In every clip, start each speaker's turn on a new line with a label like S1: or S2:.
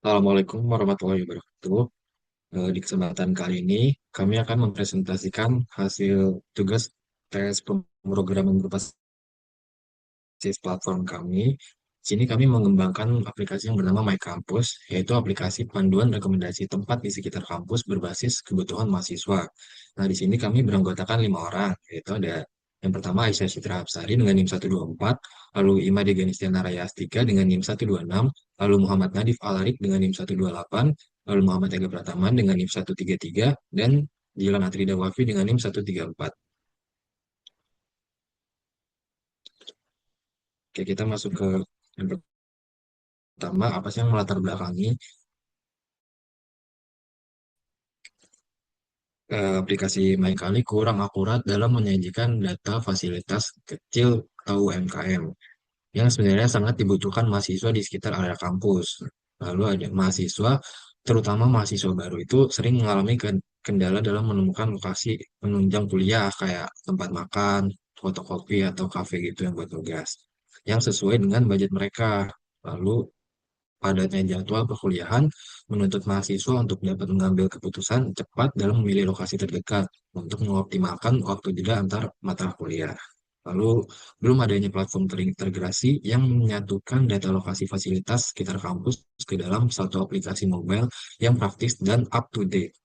S1: Assalamualaikum warahmatullahi wabarakatuh. Di kesempatan kali ini, kami akan mempresentasikan hasil tugas tes pemrograman berbasis platform kami. Di sini kami mengembangkan aplikasi yang bernama My Campus, yaitu aplikasi panduan rekomendasi tempat di sekitar kampus berbasis kebutuhan mahasiswa. Nah, di sini kami beranggotakan 5 orang, yaitu ada yang pertama Aisyah Citra Hapsari dengan NIM 124, lalu Imade Ganistiana Raya Astika dengan NIM 126, lalu Muhammad Nadif Alarik dengan NIM 128, lalu Muhammad Ega Prataman dengan NIM 133, dan Jilan Atrida Wafi dengan NIM 134. Oke, kita masuk ke yang pertama, apa sih yang melatar belakangi aplikasi MyKali kurang akurat dalam menyajikan data fasilitas kecil atau UMKM yang sebenarnya sangat dibutuhkan mahasiswa di sekitar area kampus. Lalu ada mahasiswa, terutama mahasiswa baru itu sering mengalami kendala dalam menemukan lokasi penunjang kuliah kayak tempat makan, fotokopi atau kafe gitu yang buat tugas yang sesuai dengan budget mereka. Lalu padatnya jadwal perkuliahan menuntut mahasiswa untuk dapat mengambil keputusan cepat dalam memilih lokasi terdekat untuk mengoptimalkan waktu jeda antar mata kuliah. Lalu, belum adanya platform terintegrasi yang menyatukan data lokasi fasilitas sekitar kampus ke dalam satu aplikasi mobile yang praktis dan up to date.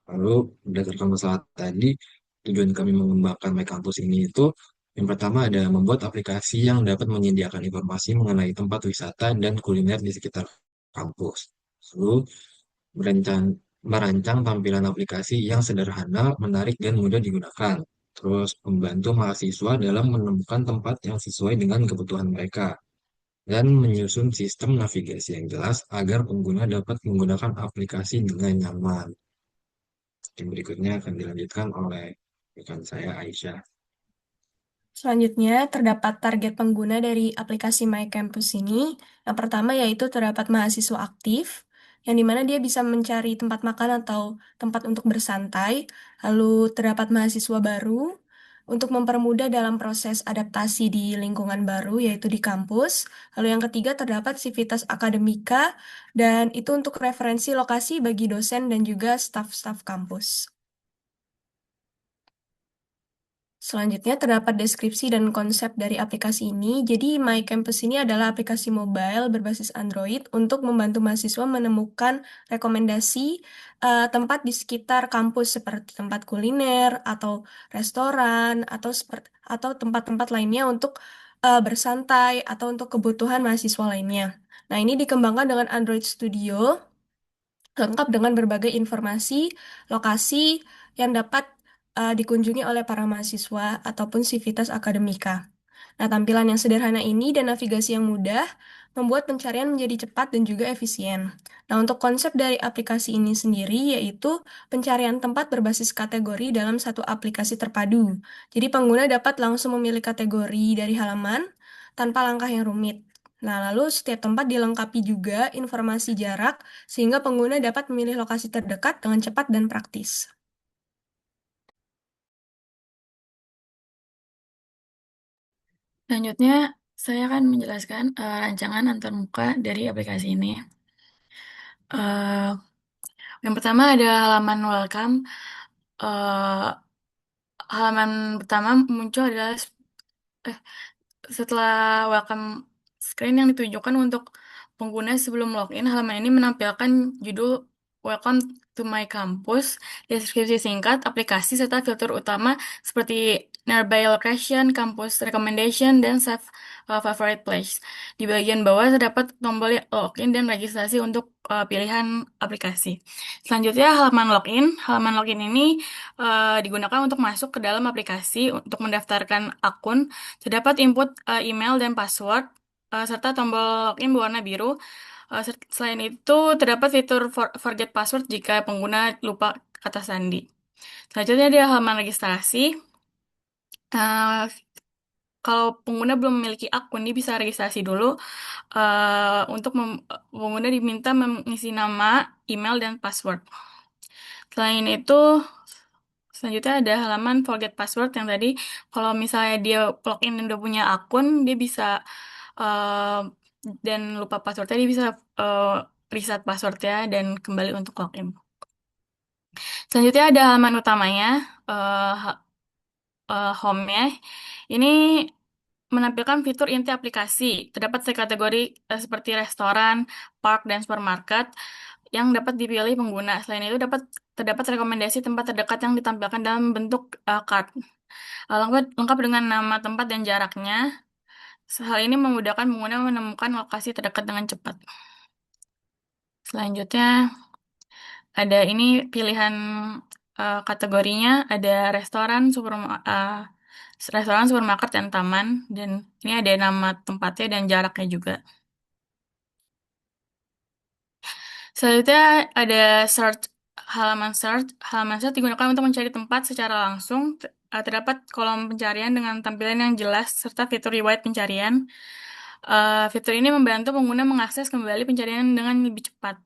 S1: Lalu, berdasarkan masalah tadi, tujuan kami mengembangkan My Campus ini itu, yang pertama ada membuat aplikasi yang dapat menyediakan informasi mengenai tempat wisata dan kuliner di sekitar kampus. Lalu, merancang tampilan aplikasi yang sederhana, menarik, dan mudah digunakan. Terus, membantu mahasiswa dalam menemukan tempat yang sesuai dengan kebutuhan mereka. Dan menyusun sistem navigasi yang jelas agar pengguna dapat menggunakan aplikasi dengan nyaman. Yang berikutnya akan dilanjutkan oleh rekan saya Aisyah.
S2: Selanjutnya, terdapat target pengguna dari aplikasi My Campus ini. Yang pertama yaitu terdapat mahasiswa aktif, yang dimana dia bisa mencari tempat makan atau tempat untuk bersantai. Lalu terdapat mahasiswa baru untuk mempermudah dalam proses adaptasi di lingkungan baru, yaitu di kampus. Lalu yang ketiga terdapat sivitas akademika, dan itu untuk referensi lokasi bagi dosen dan juga staf-staf kampus. Selanjutnya terdapat deskripsi dan konsep dari aplikasi ini. Jadi My Campus ini adalah aplikasi mobile berbasis Android untuk membantu mahasiswa menemukan rekomendasi tempat di sekitar kampus seperti tempat kuliner atau restoran atau tempat-tempat lainnya untuk bersantai atau untuk kebutuhan mahasiswa lainnya. Nah, ini dikembangkan dengan Android Studio lengkap dengan berbagai informasi, lokasi yang dapat dikunjungi oleh para mahasiswa ataupun sivitas akademika. Nah, tampilan yang sederhana ini dan navigasi yang mudah membuat pencarian menjadi cepat dan juga efisien. Nah, untuk konsep dari aplikasi ini sendiri yaitu pencarian tempat berbasis kategori dalam satu aplikasi terpadu. Jadi, pengguna dapat langsung memilih kategori dari halaman tanpa langkah yang rumit. Nah, lalu setiap tempat dilengkapi juga informasi jarak sehingga pengguna dapat memilih lokasi terdekat dengan cepat dan praktis.
S3: Selanjutnya, saya akan menjelaskan rancangan antarmuka dari aplikasi ini. Eh, yang pertama ada halaman welcome. Eh, Halaman pertama muncul adalah eh, setelah welcome screen yang ditujukan untuk pengguna sebelum login. Halaman ini menampilkan judul Welcome to My Campus, deskripsi singkat, aplikasi, serta filter utama seperti nearby location, campus recommendation, dan save favorite place. Di bagian bawah terdapat tombol login dan registrasi untuk pilihan aplikasi. Selanjutnya halaman login. Halaman login ini digunakan untuk masuk ke dalam aplikasi untuk mendaftarkan akun. Terdapat input email dan password serta tombol login berwarna biru. Selain itu, terdapat fitur forget password jika pengguna lupa kata sandi. Selanjutnya ada halaman registrasi. Eh, Kalau pengguna belum memiliki akun, dia bisa registrasi dulu. Pengguna diminta mengisi nama, email, dan password. Selain itu, selanjutnya ada halaman forget password yang tadi kalau misalnya dia login dan udah punya akun, dia bisa eh, dan lupa passwordnya, dia bisa eh, reset passwordnya dan kembali untuk login. Selanjutnya ada halaman utamanya, home-nya. Ini menampilkan fitur inti aplikasi. Terdapat kategori seperti restoran, park, dan supermarket yang dapat dipilih pengguna. Selain itu, terdapat rekomendasi tempat terdekat yang ditampilkan dalam bentuk card. Lengkap dengan nama tempat dan jaraknya. Hal ini memudahkan pengguna menemukan lokasi terdekat dengan cepat. Selanjutnya, ada ini pilihan kategorinya, ada restoran, supermarket, dan taman. Dan ini ada nama tempatnya dan jaraknya juga. Selanjutnya ada search, halaman search. Halaman search digunakan untuk mencari tempat secara langsung. Terdapat kolom pencarian dengan tampilan yang jelas serta fitur riwayat pencarian. Fitur ini membantu pengguna mengakses kembali pencarian dengan lebih cepat.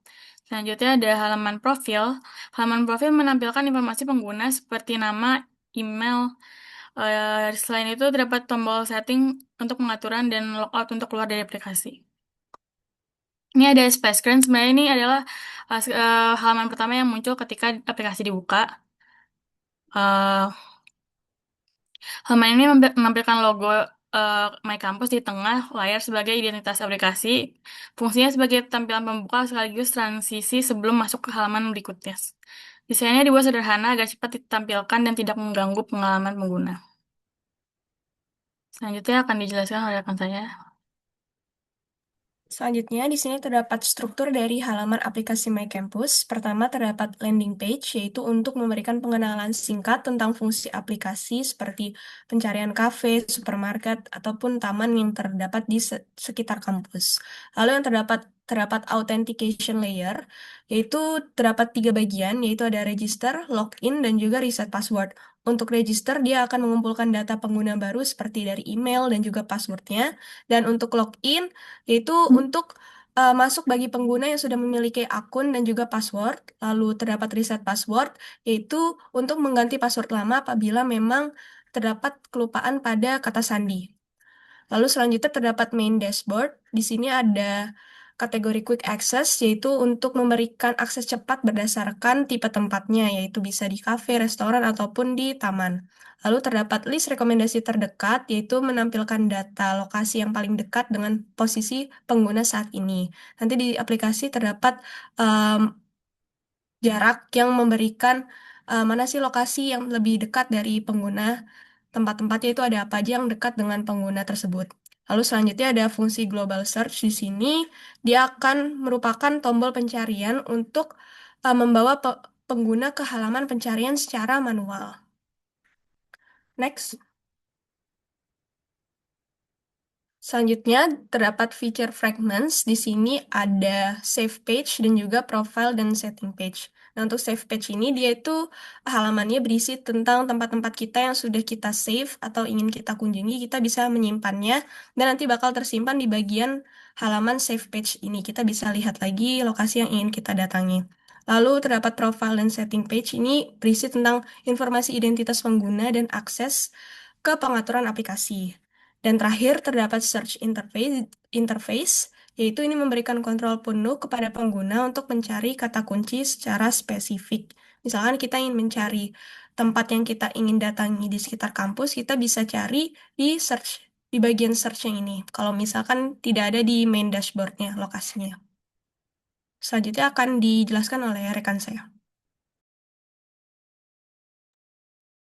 S3: Selanjutnya ada halaman profil. Halaman profil menampilkan informasi pengguna seperti nama, email. Selain itu terdapat tombol setting untuk pengaturan dan logout untuk keluar dari aplikasi. Ini ada space screen. Sebenarnya ini adalah halaman pertama yang muncul ketika aplikasi dibuka. Uh, Halaman ini menampilkan logo My Campus di tengah layar sebagai identitas aplikasi. Fungsinya sebagai tampilan pembuka sekaligus transisi sebelum masuk ke halaman berikutnya. Desainnya dibuat sederhana agar cepat ditampilkan dan tidak mengganggu pengalaman pengguna. Selanjutnya akan dijelaskan oleh rekan saya.
S2: Selanjutnya, di sini terdapat struktur dari halaman aplikasi My Campus. Pertama, terdapat landing page, yaitu untuk memberikan pengenalan singkat tentang fungsi aplikasi seperti pencarian kafe, supermarket, ataupun taman yang terdapat di sekitar kampus. Lalu yang terdapat authentication layer, yaitu terdapat 3 bagian, yaitu ada register, login, dan juga reset password. Untuk register, dia akan mengumpulkan data pengguna baru seperti dari email dan juga passwordnya. Dan untuk login, yaitu untuk masuk bagi pengguna yang sudah memiliki akun dan juga password. Lalu terdapat reset password, yaitu untuk mengganti password lama apabila memang terdapat kelupaan pada kata sandi. Lalu selanjutnya terdapat main dashboard. Di sini ada kategori quick access, yaitu untuk memberikan akses cepat berdasarkan tipe tempatnya, yaitu bisa di kafe, restoran, ataupun di taman. Lalu terdapat list rekomendasi terdekat, yaitu menampilkan data lokasi yang paling dekat dengan posisi pengguna saat ini. Nanti di aplikasi terdapat jarak yang memberikan mana sih lokasi yang lebih dekat dari pengguna. Tempat-tempatnya itu ada apa aja yang dekat dengan pengguna tersebut. Lalu selanjutnya ada fungsi global search di sini. Dia akan merupakan tombol pencarian untuk membawa pengguna ke halaman pencarian secara manual. Next. Selanjutnya, terdapat feature fragments. Di sini ada save page dan juga profile dan setting page. Nah, untuk save page ini, dia itu halamannya berisi tentang tempat-tempat kita yang sudah kita save atau ingin kita kunjungi. Kita bisa menyimpannya dan nanti bakal tersimpan di bagian halaman save page ini. Kita bisa lihat lagi lokasi yang ingin kita datangi. Lalu terdapat profile dan setting page ini berisi tentang informasi identitas pengguna dan akses ke pengaturan aplikasi. Dan terakhir, terdapat search interface, yaitu ini memberikan kontrol penuh kepada pengguna untuk mencari kata kunci secara spesifik. Misalkan kita ingin mencari tempat yang kita ingin datangi di sekitar kampus, kita bisa cari di bagian search yang ini. Kalau misalkan tidak ada di main dashboardnya, lokasinya. Selanjutnya akan dijelaskan oleh rekan saya.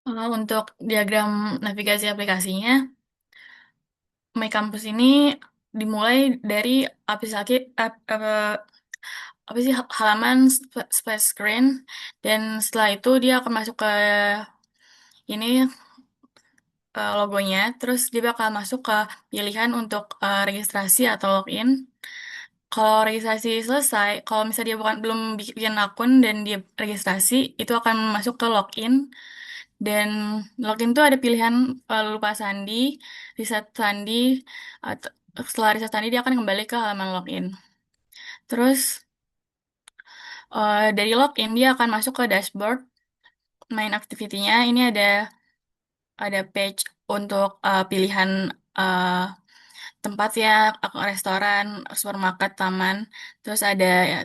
S3: Untuk diagram navigasi aplikasinya, My Campus ini dimulai dari aplikasi apa sih halaman splash screen, dan setelah itu dia akan masuk ke ini logonya, terus dia bakal masuk ke pilihan untuk registrasi atau login. Kalau registrasi selesai, kalau misalnya dia belum bikin akun dan dia registrasi, itu akan masuk ke login. Dan login tuh ada pilihan lupa sandi, reset sandi. uh, t- Setelah reset sandi dia akan kembali ke halaman login. Terus dari login dia akan masuk ke dashboard main activity-nya. Ini ada page untuk pilihan uh, tempat ya, restoran, supermarket, taman. Terus ada ya,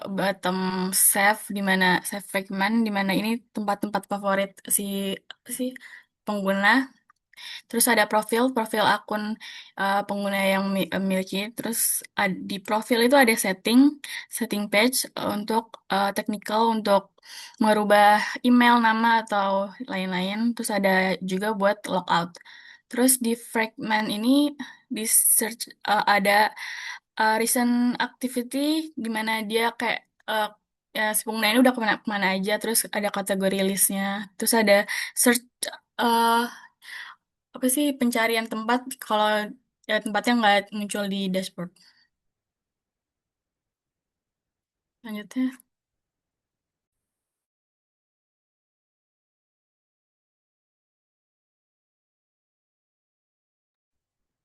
S3: bottom shelf di mana shelf fragment di mana ini tempat-tempat favorit si si pengguna. Terus ada profil akun pengguna yang miliki. Terus di profil itu ada setting page untuk technical untuk merubah email, nama atau lain-lain. Terus ada juga buat logout. Terus di fragment ini di search ada recent activity di mana dia kayak ya, si pengguna ini udah kemana aja. Terus ada kategori listnya. Terus ada search eh, apa sih pencarian tempat kalau ya, tempatnya nggak muncul di dashboard. Lanjutnya.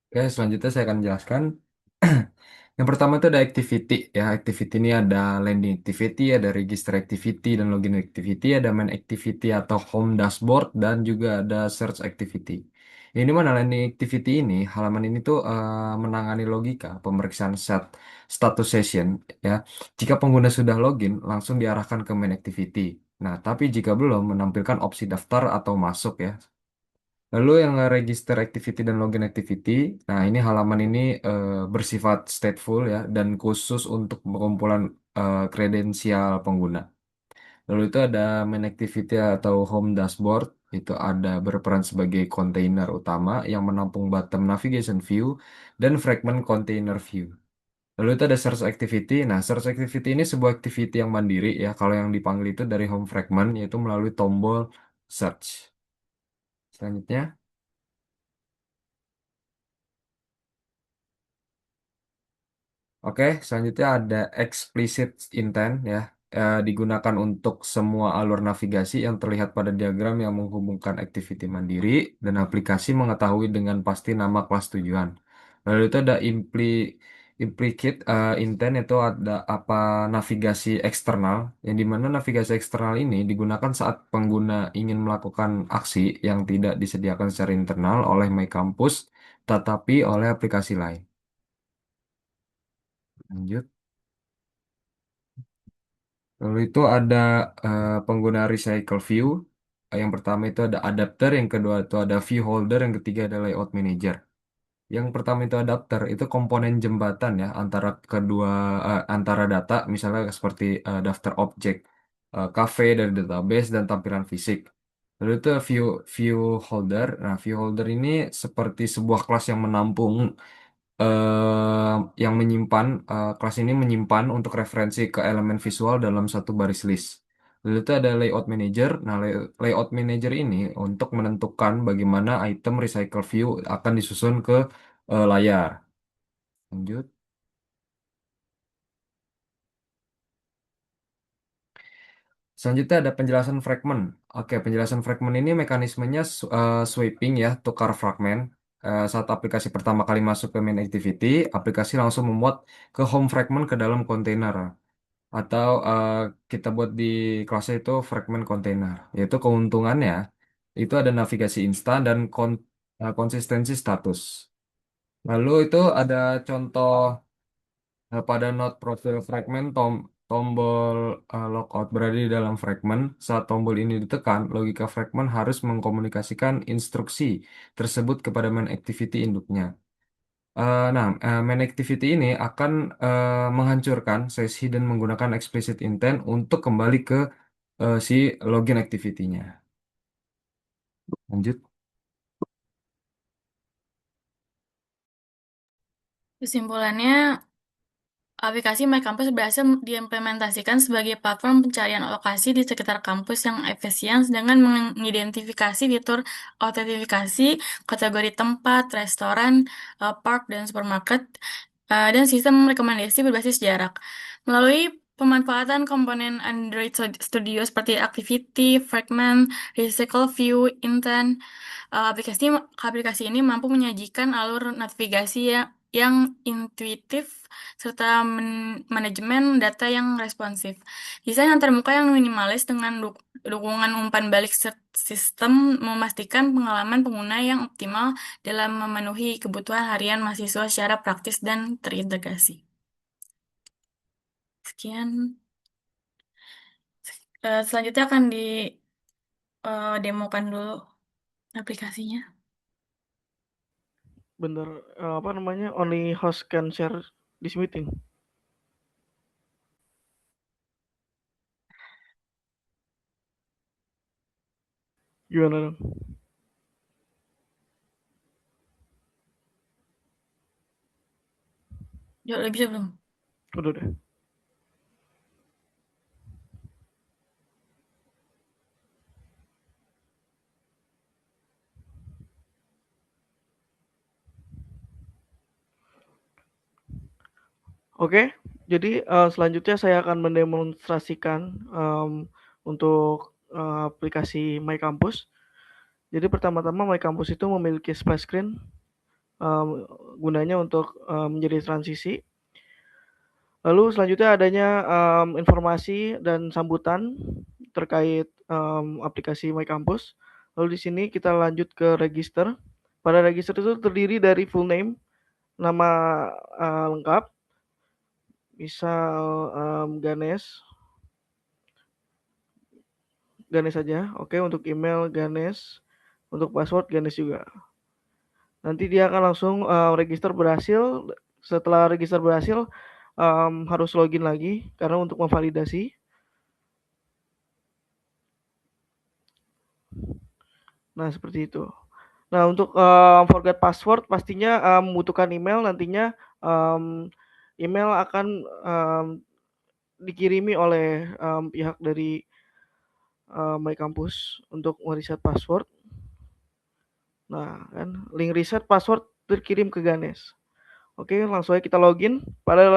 S4: Oke, selanjutnya saya akan jelaskan. Yang pertama itu ada activity ya. Activity ini ada landing activity, ada register activity dan login activity, ada main activity atau home dashboard dan juga ada search activity. Ini mana landing activity ini, halaman ini tuh menangani logika pemeriksaan status session ya. Jika pengguna sudah login, langsung diarahkan ke main activity. Nah, tapi jika belum menampilkan opsi daftar atau masuk ya. Lalu yang register activity dan login activity, nah ini halaman ini bersifat stateful ya dan khusus untuk pengumpulan kredensial pengguna. Lalu itu ada main activity atau home dashboard, itu ada berperan sebagai kontainer utama yang menampung bottom navigation view dan fragment container view. Lalu itu ada search activity. Nah, search activity ini sebuah activity yang mandiri ya. Kalau yang dipanggil itu dari home fragment yaitu melalui tombol search. Selanjutnya. Oke, selanjutnya ada explicit intent ya. Digunakan untuk semua alur navigasi yang terlihat pada diagram yang menghubungkan activity mandiri dan aplikasi mengetahui dengan pasti nama kelas tujuan. Lalu itu ada implicate intent itu ada apa navigasi eksternal yang dimana navigasi eksternal ini digunakan saat pengguna ingin melakukan aksi yang tidak disediakan secara internal oleh My Campus tetapi oleh aplikasi lain. Lanjut. Lalu itu ada pengguna recycle view. Yang pertama itu ada adapter, yang kedua itu ada view holder, yang ketiga ada layout manager. Yang pertama itu adapter, itu komponen jembatan ya antara kedua antara data, misalnya seperti daftar objek, cafe dari database dan tampilan fisik. Lalu itu view view holder. Nah, view holder ini seperti sebuah kelas yang menampung yang menyimpan kelas ini menyimpan untuk referensi ke elemen visual dalam satu baris list. Lalu itu ada layout manager. Nah, layout manager ini untuk menentukan bagaimana item recycle view akan disusun ke layar. Lanjut. Selanjutnya ada penjelasan fragment. Oke, penjelasan fragment ini mekanismenya sweeping ya, tukar fragmen. Saat aplikasi pertama kali masuk ke main activity, aplikasi langsung memuat ke home fragment ke dalam kontainer. Atau kita buat di kelasnya itu fragment container. Yaitu keuntungannya itu ada navigasi instan dan konsistensi status. Lalu itu ada contoh pada node profil fragment tombol logout berada di dalam fragment. Saat tombol ini ditekan, logika fragment harus mengkomunikasikan instruksi tersebut kepada main activity induknya. Main activity ini akan menghancurkan sesi dan menggunakan explicit intent untuk kembali ke si login activity-nya. Lanjut.
S3: Kesimpulannya, aplikasi My Campus berhasil diimplementasikan sebagai platform pencarian lokasi di sekitar kampus yang efisien dengan mengidentifikasi fitur autentifikasi, kategori tempat, restoran, park, dan supermarket, dan sistem rekomendasi berbasis jarak. Melalui pemanfaatan komponen Android Studio seperti Activity, Fragment, Recycle View, Intent, aplikasi aplikasi ini mampu menyajikan alur navigasi ya yang intuitif, serta manajemen data yang responsif. Desain antarmuka yang minimalis dengan dukungan umpan balik sistem memastikan pengalaman pengguna yang optimal dalam memenuhi kebutuhan harian mahasiswa secara praktis dan terintegrasi. Sekian. Selanjutnya akan demokan dulu aplikasinya.
S5: Bener, apa namanya, only host can share this meeting. Gimana dong?
S3: Ya, udah bisa belum?
S5: Udah deh. Oke, jadi selanjutnya saya akan mendemonstrasikan untuk aplikasi My Campus. Jadi pertama-tama My Campus itu memiliki splash screen gunanya untuk menjadi transisi. Lalu selanjutnya adanya informasi dan sambutan terkait aplikasi My Campus. Lalu di sini kita lanjut ke register. Pada register itu terdiri dari full name, nama lengkap, misal Ganesh saja. Oke, untuk email Ganesh, untuk password Ganesh juga. Nanti dia akan langsung register berhasil. Setelah register berhasil harus login lagi karena untuk memvalidasi. Nah, seperti itu. Nah, untuk forget password pastinya membutuhkan email. Nantinya email akan dikirimi oleh pihak dari My Campus untuk mereset password. Nah, kan link reset password terkirim ke Ganesh. Oke, langsung aja kita login. Pada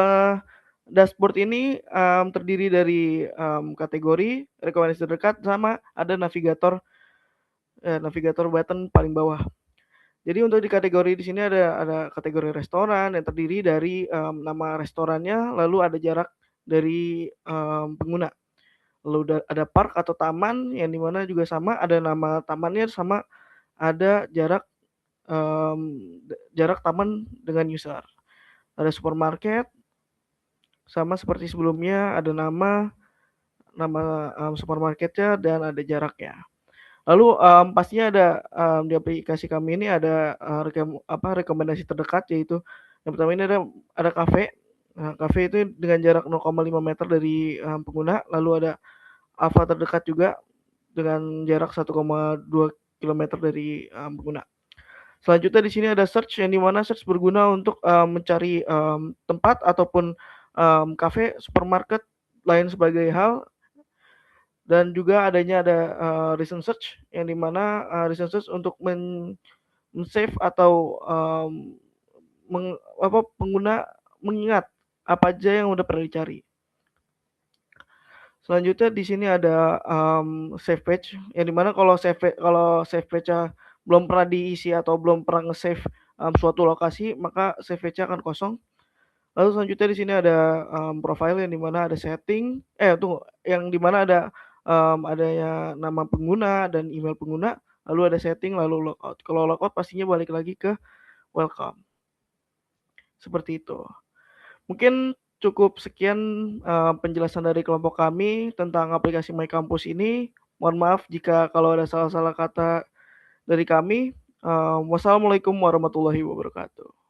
S5: dashboard ini terdiri dari kategori, rekomendasi terdekat, sama ada navigator button paling bawah. Jadi untuk di kategori di sini ada kategori restoran yang terdiri dari nama restorannya, lalu ada jarak dari pengguna. Lalu ada park atau taman yang dimana juga sama, ada nama tamannya sama, ada jarak taman dengan user. Ada supermarket, sama seperti sebelumnya ada nama supermarketnya dan ada jaraknya. Lalu pastinya ada di aplikasi kami ini ada rekomendasi terdekat, yaitu yang pertama ini ada kafe. Nah, kafe itu dengan jarak 0,5 meter dari pengguna. Lalu ada Alfa terdekat juga dengan jarak 1,2 km dari pengguna. Selanjutnya di sini ada search, yang dimana search berguna untuk mencari tempat ataupun kafe, supermarket, lain sebagai hal. Dan juga adanya ada recent search, yang dimana recent search untuk men-save atau pengguna mengingat apa aja yang udah pernah dicari. Selanjutnya di sini ada save page, yang dimana kalau save page-nya belum pernah diisi atau belum pernah nge-save suatu lokasi, maka save page-nya akan kosong. Lalu selanjutnya di sini ada profile, yang dimana ada setting, yang dimana ada adanya nama pengguna dan email pengguna, lalu ada setting, lalu logout. Kalau logout pastinya balik lagi ke welcome. Seperti itu. Mungkin cukup sekian penjelasan dari kelompok kami tentang aplikasi My Campus ini. Mohon maaf jika kalau ada salah-salah kata dari kami. Wassalamualaikum warahmatullahi wabarakatuh.